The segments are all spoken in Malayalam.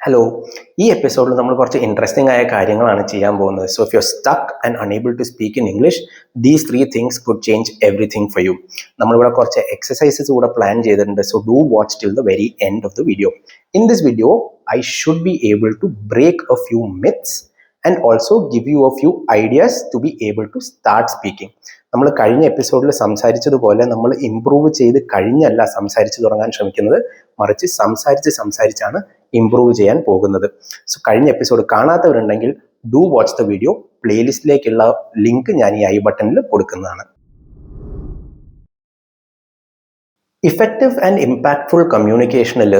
ഹലോ, ഈ എപ്പിസോഡിൽ നമ്മൾ കുറച്ച് ഇൻട്രസ്റ്റിംഗ് ആയ കാര്യങ്ങളാണ് ചെയ്യാൻ പോകുന്നത്. So if you are stuck and unable to speak in English, these 3 things could change everything for you. നമ്മളിവിടെ കുറച്ച് എക്സസൈസസ് കൂടെ പ്ലാൻ ചെയ്തിട്ടുണ്ട്. So do watch till the very end of the video. In this video I should be able to break a few myths and also give you a few ideas to be able to start speaking. നമ്മൾ കഴിഞ്ഞ എപ്പിസോഡിൽ സംസാരിച്ചതുപോലെ നമ്മൾ ഇംപ്രൂവ് ചെയ്ത് കഴിഞ്ഞല്ല സംസാരിച്ചു തുടങ്ങാൻ ശ്രമിക്കുന്നത്, മറിച്ച് സംസാരിച്ചാണ് ഇംപ്രൂവ് ചെയ്യാൻ പോകുന്നത്. സോ കഴിഞ്ഞ എപ്പിസോഡ് കാണാത്തവരുണ്ടെങ്കിൽ ഡു വാച്ച് ദ വീഡിയോ. പ്ലേലിസ്റ്റിലേക്കുള്ള ലിങ്ക് ഞാൻ ഈ ഐ ബട്ടണിൽ കൊടുക്കുന്നതാണ്. ഇഫക്റ്റീവ് ആൻഡ് ഇമ്പാക്ട്ഫുൾ കമ്മ്യൂണിക്കേഷനിൽ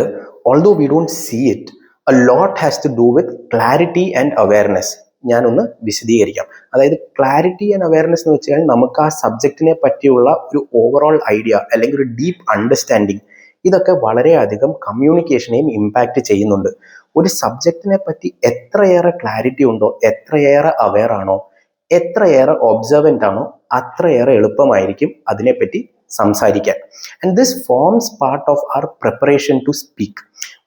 although we don't see it, a lot has to do with clarity and awareness. ഞാനൊന്ന് വിശദീകരിക്കാം. അതായത് ക്ലാരിറ്റി ആൻഡ് അവയർനെസ് എന്ന് വെച്ചാൽ നമുക്ക് ആ സബ്ജക്റ്റിനെ പറ്റിയുള്ള ഒരു ഓവറോൾ ഐഡിയ അല്ലെങ്കിൽ ഒരു ഡീപ്പ് അണ്ടർസ്റ്റാൻഡിങ്, ഇതൊക്കെ വളരെയധികം കമ്മ്യൂണിക്കേഷനെയും ഇമ്പാക്റ്റ് ചെയ്യുന്നുണ്ട്. ഒരു സബ്ജക്റ്റിനെ പറ്റി എത്രയേറെ ക്ലാരിറ്റി ഉണ്ടോ, എത്രയേറെ അവെയർ ആണോ, എത്രയേറെ ഒബ്സർവൻ്റ് ആണോ, അത്രയേറെ എളുപ്പമായിരിക്കും അതിനെപ്പറ്റി സംസാരിക്കാൻ. And this forms part of our preparation to speak.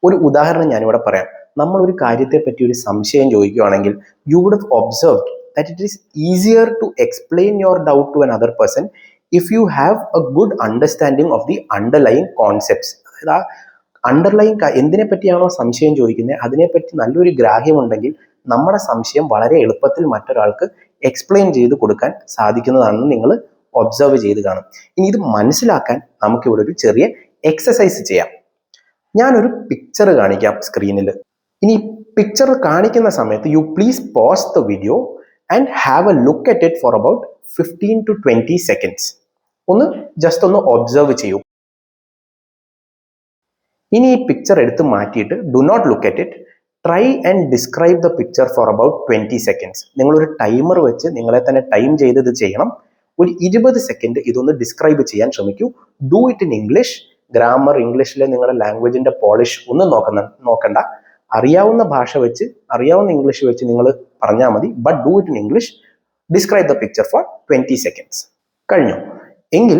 ഒരു ഉദാഹരണം ഞാനിവിടെ പറയാം. നമ്മൾ ഒരു കാര്യത്തെ പറ്റി ഒരു സംശയം ചോദിക്കുകയാണെങ്കിൽ, you would have observed that it is easier to explain your doubt to another person if you have a good understanding of the underlying concepts. അതായത് ആ അണ്ടർലൈൻ എന്തിനെ പറ്റിയാണോ സംശയം ചോദിക്കുന്നത് അതിനെപ്പറ്റി നല്ലൊരു ഗ്രാഹ്യമുണ്ടെങ്കിൽ നമ്മുടെ സംശയം വളരെ എളുപ്പത്തിൽ മറ്റൊരാൾക്ക് എക്സ്പ്ലെയിൻ ചെയ്ത് കൊടുക്കാൻ സാധിക്കുന്നതാണെന്ന് നിങ്ങൾ ഒബ്സർവ് ചെയ്ത് കാണും. ഇനി ഇത് മനസ്സിലാക്കാൻ നമുക്കിവിടെ ഒരു ചെറിയ എക്സസൈസ് ചെയ്യാം. ഞാനൊരു പിക്ചർ കാണിക്കാം സ്ക്രീനിൽ. ഇനി പിക്ചർ കാണിക്കുന്ന സമയത്ത് you please pause the video and have a look at it for about 15 to 20 seconds. Just ഒന്ന് ഒബ്സർവ് ചെയ്യൂ. ഇനി ഈ പിക്ചർ എടുത്ത് മാറ്റിയിട്ട് do not look at it, try and describe the picture for about 20 seconds. നിങ്ങളൊരു ടൈമർ വെച്ച് നിങ്ങളെ തന്നെ ടൈം ചെയ്ത് ഇത് ചെയ്യണം. ഒരു 20 സെക്കൻഡ് ഇതൊന്ന് ഡിസ്ക്രൈബ് ചെയ്യാൻ ശ്രമിക്കൂ. Do it in English. Grammar, ഇംഗ്ലീഷിലെ നിങ്ങളുടെ ലാംഗ്വേജിന്റെ പോളിഷ് ഒന്നും നോക്കണ്ട. അറിയാവുന്ന ഭാഷ വെച്ച്, അറിയാവുന്ന ഇംഗ്ലീഷ് വെച്ച് നിങ്ങൾ പറഞ്ഞാൽ മതി. But do it in English. Describe the picture four 20 seconds. കഴിഞ്ഞു എങ്കിൽ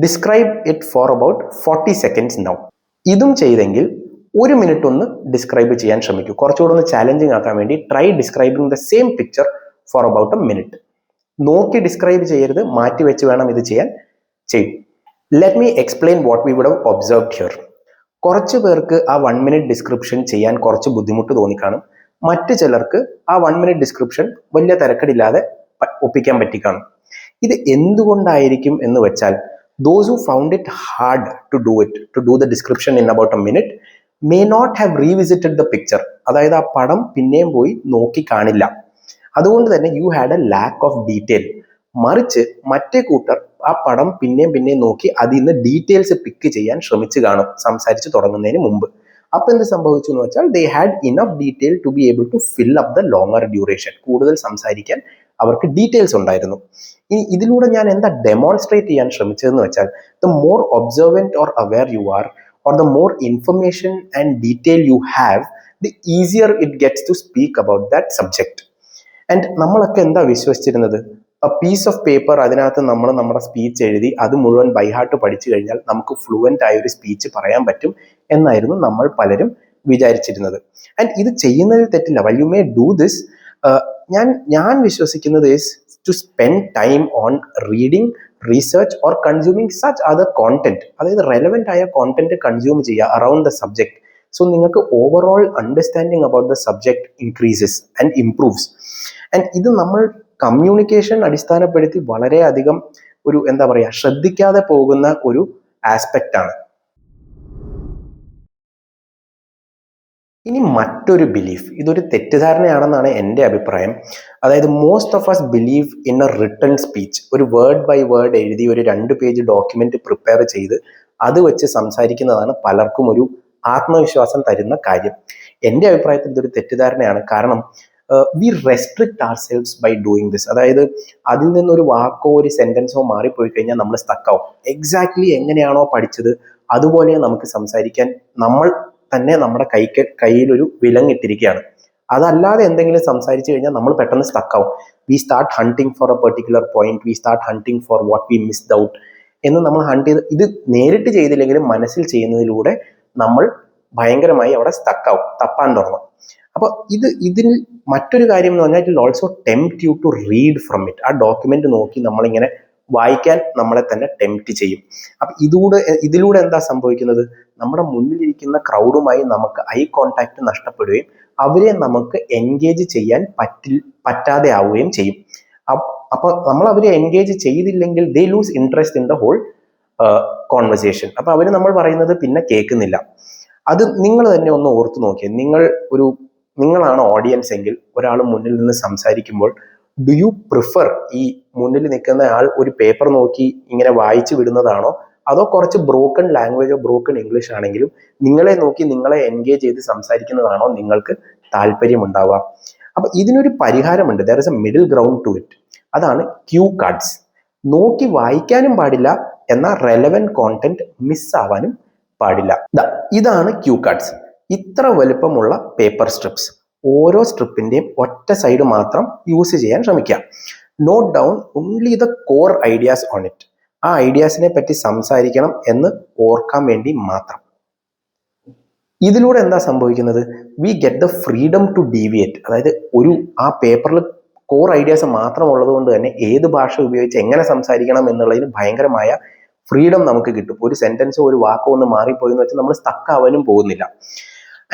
describe it for about 40 seconds now. ഇതും ചെയ്തെങ്കിൽ 1 മിനിറ്റ് ഒന്ന് ഡിസ്ക്രൈബ് ചെയ്യാൻ ശ്രമിക്കൂ. കുറച്ചുകൂടെ ഒന്ന് ചാലഞ്ചിങ് ആക്കാൻ വേണ്ടി try describing the same picture for about a minute. നോക്കി ഡിസ്ക്രൈബ് ചെയ്യരുത്, മാറ്റി വെച്ച് വേണം ഇത് ചെയ്യാൻ. ചെയ്യും. Let me explain what we would have observed here. കുറച്ച് പേർക്ക് ആ 1 മിനിറ്റ് ഡിസ്ക്രിപ്ഷൻ ചെയ്യാൻ കുറച്ച് ബുദ്ധിമുട്ട് തോന്നിക്കാണും. മറ്റു ചിലർക്ക് ആ 1 മിനിറ്റ് ഡിസ്ക്രിപ്ഷൻ വലിയ തിരക്കടില്ലാതെ ഒപ്പിക്കാൻ പറ്റിക്കാണും. ഇത് എന്തുകൊണ്ടായിരിക്കും എന്ന് വെച്ചാൽ, those who found it hard to do the description in about a minute may not have revisited the picture. അതായത് ആ പടം പിന്നെയും പോയി നോക്കി കാണില്ല. അതുകൊണ്ട് തന്നെ you had a lack of detail. മറിച്ച് മറ്റേ കൂട്ടർ ആ പടം പിന്നെയും നോക്കി അതിൽ നിന്ന് ഡീറ്റെയിൽസ് പിക്ക് ചെയ്യാൻ ശ്രമിച്ചു കാണും സംസാരിച്ച് തുടങ്ങുന്നതിന് മുമ്പ്. അപ്പൊ എന്ത് സംഭവിച്ചു എന്ന് വെച്ചാൽ, they had enough detail to be able to fill up the longer duration. കൂടുതൽ സംസാരിക്കാൻ അവർക്ക് ഡീറ്റെയിൽസ് ഉണ്ടായിരുന്നു. ഇനി ഇതിലൂടെ ഞാൻ എന്താ ഡെമോൺസ്ട്രേറ്റ് ചെയ്യാൻ ശ്രമിച്ചതെന്ന് വെച്ചാൽ, the more observant or aware you are, or the more information and detail you have, the easier it gets to speak about that subject. And നമ്മളൊക്കെ എന്താ വിശ്വസിച്ചിരുന്നത്, എ പീസ് ഓഫ് പേപ്പർ, അതിനകത്ത് നമ്മൾ നമ്മുടെ സ്പീച്ച് എഴുതി അത് മുഴുവൻ ബൈഹാർട്ട് പഠിച്ചു കഴിഞ്ഞാൽ നമുക്ക് ഫ്ലുവൻ്റ് ആയ ഒരു സ്പീച്ച് പറയാൻ പറ്റും എന്നായിരുന്നു നമ്മൾ പലരും വിചാരിച്ചിരുന്നത്. ആൻഡ് ഇത് ചെയ്യുന്നതിൽ തെറ്റില്ല. Why you may do this, ഞാൻ വിശ്വസിക്കുന്നത് is to spend time on reading, research or consuming such other content. അതായത് റെലവെന്റ് ആയ കോണ്ടന്റ് കൺസ്യൂം ചെയ്യുക അറൌണ്ട് ദ സബ്ജക്ട്. സോ നിങ്ങൾക്ക് overall understanding about the subject increases and improves. And ഇത് നമ്മൾ കമ്മ്യൂണിക്കേഷൻ അടിസ്ഥാനപ്പെടുത്തി വളരെയധികം ഒരു എന്താ പറയുക ശ്രദ്ധിക്കാതെ പോകുന്ന ഒരു ആസ്പെക്റ്റ് ആണ്. ഇനി മറ്റൊരു ബിലീഫ്, ഇതൊരു തെറ്റിദ്ധാരണയാണെന്നാണ് എൻ്റെ അഭിപ്രായം. അതായത് most of us believe in a written speech. ഒരു വേർഡ് ബൈ വേർഡ് എഴുതി ഒരു 2 പേജ് ഡോക്യുമെന്റ് പ്രിപ്പയർ ചെയ്ത് അത് വെച്ച് സംസാരിക്കുന്നതാണ് പലർക്കും ഒരു ആത്മവിശ്വാസം തരുന്ന കാര്യം. എൻ്റെ അഭിപ്രായത്തിൽ ഇതൊരു തെറ്റിദ്ധാരണയാണ്. കാരണം we restrict ourselves by doing this. അതായത് അതിൽ നിന്നൊരു വാക്കോ ഒരു സെന്റൻസോ മാറിപ്പോയി കഴിഞ്ഞാൽ നമ്മൾ സ്റ്റക്കാവും. എക്സാക്ട്ലി എങ്ങനെയാണോ പഠിച്ചത് അതുപോലെ നമുക്ക് സംസാരിക്കാൻ നമ്മൾ തന്നെ നമ്മുടെ കയ്യിൽ ഒരു വിലങ്ങിട്ടിരിക്കുകയാണ്. അതല്ലാതെ എന്തെങ്കിലും സംസാരിച്ചു കഴിഞ്ഞാൽ നമ്മൾ പെട്ടെന്ന് സ്റ്റക്കാവും. We start hunting for a particular point, we start hunting for what we missed out എന്ന് നമ്മൾ ഹണ്ട് ചെയ്ത്, ഇത് നേരിട്ട് ചെയ്തില്ലെങ്കിലും മനസ്സിൽ ചെയ്യുന്നതിലൂടെ നമ്മൾ ഭയങ്കരമായി അവിടെ സ്റ്റക്കാവും, തപ്പാൻ തുടങ്ങും. അപ്പോൾ ഇതിൽ മറ്റൊരു കാര്യം എന്ന് പറഞ്ഞാൽ it will also tempt you to read from it. ആ ഡോക്യുമെന്റ് നോക്കി നമ്മളിങ്ങനെ വായിക്കാൻ നമ്മളെ തന്നെ ടെംപ്റ്റ് ചെയ്യും. അപ്പം ഇതിലൂടെ എന്താ സംഭവിക്കുന്നത്? നമ്മുടെ മുന്നിലിരിക്കുന്ന ക്രൗഡുമായി നമുക്ക് ഐ കോണ്ടാക്ട് നഷ്ടപ്പെടുകയും അവരെ നമുക്ക് എൻഗേജ് ചെയ്യാൻ പറ്റാതെ ആവുകയും ചെയ്യും. അപ്പൊ നമ്മൾ അവരെ എൻഗേജ് ചെയ്തില്ലെങ്കിൽ they lose interest in the whole conversation. അപ്പൊ അവര് നമ്മൾ പറയുന്നത് പിന്നെ കേൾക്കുന്നില്ല. അത് നിങ്ങൾ തന്നെ ഒന്ന് ഓർത്തു നോക്കിയേ. നിങ്ങളാണ് ഓഡിയൻസ് എങ്കിൽ ഒരാൾ മുന്നിൽ നിന്ന് സംസാരിക്കുമ്പോൾ ഡു യു പ്രിഫർ ഈ മുന്നിൽ നിൽക്കുന്ന ആൾ ഒരു പേപ്പർ നോക്കി ഇങ്ങനെ വായിച്ചു വിടുന്നതാണോ, അതോ കുറച്ച് ബ്രോക്കൺ ലാംഗ്വേജോ ബ്രോക്കൺ ഇംഗ്ലീഷ് ആണെങ്കിലും നിങ്ങളെ നോക്കി നിങ്ങളെ എൻഗേജ് ചെയ്ത് സംസാരിക്കുന്നതാണോ നിങ്ങൾക്ക് താല്പര്യമുണ്ടാവുക? അപ്പൊ ഇതിനൊരു പരിഹാരമുണ്ട്. There is a middle ground to it. അതാണ് ക്യൂ കാർഡ്സ്. നോക്കി വായിക്കാനും പാടില്ല, എന്നാൽ റെലവൻറ്റ് കോണ്ടന്റ് മിസ്സാവാനും പാടില്ല. ഇതാണ് ക്യൂ കാർഡ്സ്. ഇത്ര വലുപ്പമുള്ള പേപ്പർ സ്ട്രിപ്സ്. ഓരോ സ്ട്രിപ്പിന്റെയും ഒറ്റ സൈഡ് മാത്രം യൂസ് ചെയ്യാൻ ശ്രമിക്കാം. Note down only the core ideas on it. ആ ഐഡിയാസിനെ പറ്റി സംസാരിക്കണം എന്ന് ഓർക്കാൻ വേണ്ടി മാത്രം. ഇതിലൂടെ എന്താ സംഭവിക്കുന്നത്? We get the freedom to deviate. അതായത് ആ പേപ്പറിൽ കോർ ഐഡിയാസ് മാത്രം ഉള്ളത് കൊണ്ട് തന്നെ ഏത് ഭാഷ ഉപയോഗിച്ച് എങ്ങനെ സംസാരിക്കണം എന്നുള്ളതിന് ഭയങ്കരമായ ഫ്രീഡം നമുക്ക് കിട്ടും. ഒരു സെന്റൻസോ ഒരു വാക്കോ ഒന്ന് മാറിപ്പോയെന്ന് വെച്ചാൽ നമ്മൾ സ്റ്റക്ക് ആവാനും പോകുന്നില്ല.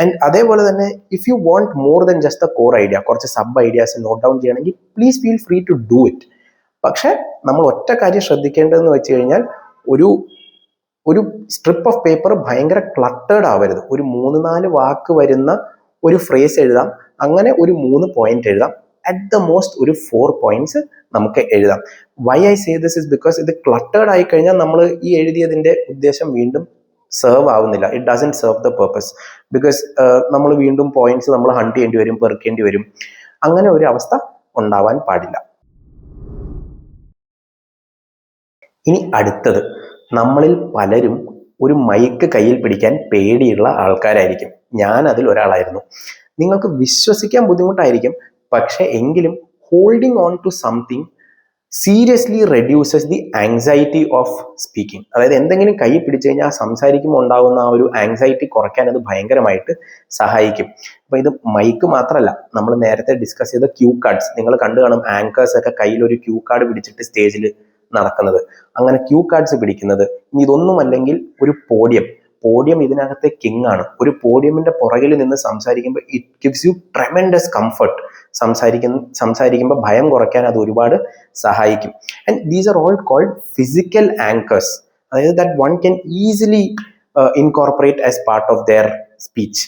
ആൻഡ് അതേപോലെ തന്നെ if you want more than just the core idea, കുറച്ച് സബ് ഐഡിയാസ് നോട്ട് ഡൗൺ ചെയ്യണമെങ്കിൽ please feel free to do it. പക്ഷെ നമ്മൾ ഒറ്റ കാര്യം ശ്രദ്ധിക്കേണ്ടതെന്ന് വെച്ച് കഴിഞ്ഞാൽ ഒരു സ്ട്രിപ്പ് ഓഫ് പേപ്പർ ഭയങ്കര ക്ലട്ടേർഡ് ആവരുത്. ഒരു 3-4 വാക്ക് വരുന്ന ഒരു ഫ്രേസ് എഴുതാം, അങ്ങനെ ഒരു 3 പോയിന്റ് എഴുതാം. അറ്റ് ദ മോസ്റ്റ് ഒരു 4 പോയിന്റ്സ് നമുക്ക് എഴുതാം. Why I say this is because ഇത് ക്ലട്ടേർഡ് ആയി കഴിഞ്ഞാൽ നമ്മൾ ഈ എഴുതിയതിന്റെ ഉദ്ദേശം വീണ്ടും സെർവ് ആവുന്നില്ല. It doesn't serve the purpose. Because നമ്മൾ വീണ്ടും പോയിന്റ്സ് നമ്മൾ ഹണ്ട് ചെയ്യേണ്ടി വരും, പെറുക്കേണ്ടി വരും. അങ്ങനെ ഒരു അവസ്ഥ ഉണ്ടാവാൻ പാടില്ല. ഇനി അടുത്തത്, നമ്മളിൽ പലരും ഒരു മൈക്ക് കയ്യിൽ പിടിക്കാൻ പേടിയുള്ള ആൾക്കാരായിരിക്കും. ഞാൻ അതിൽ ഒരാളായിരുന്നു. നിങ്ങൾക്ക് വിശ്വസിക്കാൻ ബുദ്ധിമുട്ടായിരിക്കും, പക്ഷെ എങ്കിലും holding on to something seriously reduces the anxiety of speaking. അതായത് എന്തെങ്കിലും കൈ പിടിച്ചു കഴിഞ്ഞാൽ സംസാരിക്കുമ്പോൾ ഉണ്ടാകുന്ന ആ ഒരു ആങ്സൈറ്റി കുറയ്ക്കാൻ അത് ഭയങ്കരമായിട്ട് സഹായിക്കും. അപ്പൊ ഇത് മൈക്ക് മാത്രമല്ല, നമ്മൾ നേരത്തെ ഡിസ്കസ് ചെയ്ത ക്യൂ കാർഡ്സ് നിങ്ങൾ കണ്ടു കാണും. ആങ്കേഴ്സ് ഒക്കെ കയ്യിൽ ഒരു ക്യൂ കാർഡ് പിടിച്ചിട്ട് സ്റ്റേജിൽ നടക്കുന്നത്. അങ്ങനെ ക്യൂ കാർഡ്സ് പിടിക്കുന്നത്. ഇനി ഇതൊന്നുമല്ലെങ്കിൽ ഒരു പോഡിയം ഇതിനകത്തെ കിങ് ആണ്. ഒരു പോഡിയമിന്റെ പുറകിൽ നിന്ന് സംസാരിക്കുമ്പോൾ it gives you tremendous comfort. സംസാരിക്കുമ്പോൾ ഭയം കുറയ്ക്കാൻ അത് ഒരുപാട് സഹായിക്കും. And these are all called physical anchors. അതായത് that one can easily incorporate as part of their speech.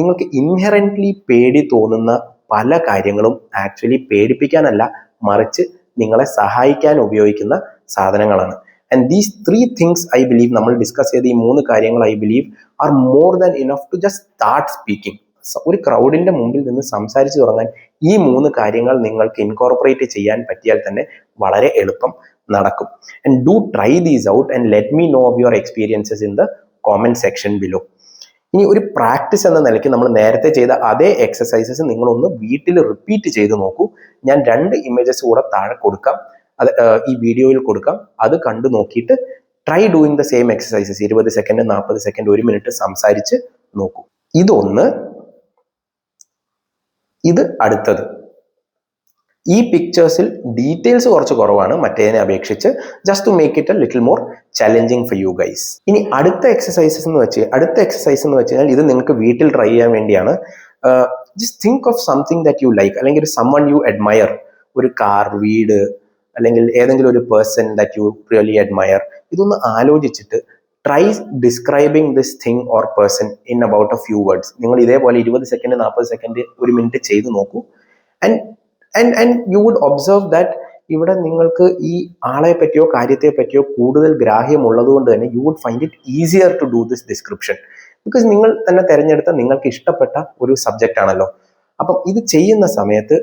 നിങ്ങൾക്ക് ഇൻഹെറന്റ്ലി പേടി തോന്നുന്ന പല കാര്യങ്ങളും ആക്ച്വലി പേടിപ്പിക്കാനല്ല, മറിച്ച് നിങ്ങളെ സഹായിക്കാൻ ഉപയോഗിക്കുന്ന സാധനങ്ങളാണ്. And these 3 things I believe, നമ്മൾ ഡിസ്കസ് ചെയ്ത ഈ 3 കാര്യങ്ങൾ I believe are more than enough to just start speaking. ഒരു ക്രൗഡിന്റെ മുമ്പിൽ നിന്ന് സംസാരിച്ചു തുടങ്ങാൻ ഈ 3 കാര്യങ്ങൾ നിങ്ങൾക്ക് ഇൻകോർപ്പറേറ്റ് ചെയ്യാൻ പറ്റിയാൽ തന്നെ വളരെ എളുപ്പം നടക്കും. And do try these out and let me know of your experiences in the comment section below. ഇനി ഒരു പ്രാക്ടീസ് എന്ന നിലയ്ക്ക് നമ്മൾ നേരത്തെ ചെയ്ത അതേ എക്സസൈസസ് നിങ്ങളൊന്ന് വീട്ടിൽ റിപ്പീറ്റ് ചെയ്ത് നോക്കൂ. ഞാൻ 2 ഇമേജസ് കൂടെ താഴെ കൊടുക്കാം, അത് ഈ വീഡിയോയിൽ കൊടുക്കാം. അത് കണ്ടു നോക്കിയിട്ട് try doing the same exercises. 20 second, 40 second, 1 minute സംസാരിച്ച് നോക്കൂ. ഇത് അടുത്തത്. ഈ പിക്ചേഴ്സിൽ ഡീറ്റെയിൽസ് കുറച്ച് കുറവാണ് മറ്റേതിനെ അപേക്ഷിച്ച്, just to make it a little more challenging for you guys. ഇനി അടുത്ത എക്സസൈസ് എന്ന് വെച്ച് കഴിഞ്ഞാൽ ഇത് നിങ്ങൾക്ക് വീട്ടിൽ ട്രൈ ചെയ്യാൻ വേണ്ടിയാണ്. Just think of something that you like, അല്ലെങ്കിൽ someone you admire, ഒരു കാർ, വീട്, അല്ലെങ്കിൽ ഏതെങ്കിലും ഒരു person that you really admire. ഇതൊന്ന് ആലോചിച്ചിട്ട് try describing this thing or person in about A few words. നിങ്ങൾ ഇതേപോലെ 20 സെക്കൻഡ്, 40 സെക്കൻഡ്, 1 മിനിറ്റ് ചെയ്ത് നോക്കൂ. And you would observe that ഇവിടെ നിങ്ങൾക്ക് ഈ ആളെ പറ്റിയോ കാര്യത്തെ പറ്റിയോ കൂടുതൽ ഗ്രാഹ്യമുള്ളത് കൊണ്ട് തന്നെ you would find it easier to do this description. Because നിങ്ങൾ തന്നെ തിരഞ്ഞെടുത്ത നിങ്ങൾക്ക് ഇഷ്ടപ്പെട്ട ഒരു സബ്ജക്റ്റ് ആണല്ലോ. അപ്പം ഇത് ചെയ്യുന്ന സമയത്ത്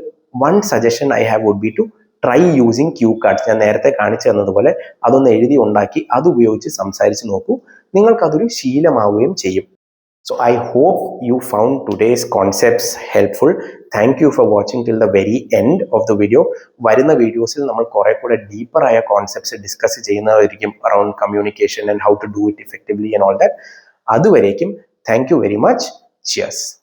one suggestion I have would be to try using cue cards. ഞാൻ നേരത്തെ കാണിച്ചു തന്നതുപോലെ അതൊന്ന് എഴുതി ഉണ്ടാക്കി അത് ഉപയോഗിച്ച് സംസാരിച്ച് നോക്കൂ. നിങ്ങൾക്കതൊരു ശീലമാവുകയും ചെയ്യും. So I hope you found today's concepts helpful. Thank you for watching till the very end of the video. വരുന്ന വീഡിയോസിൽ നമ്മൾ കുറെ കൂടെ ഡീപ്പർ ആയ കോൺസെപ്റ്റ്സ് ഡിസ്കസ് ചെയ്യുന്നതായിരിക്കും around communication and how to do it effectively and all that. അതുവരേക്കും thank you very much. Cheers.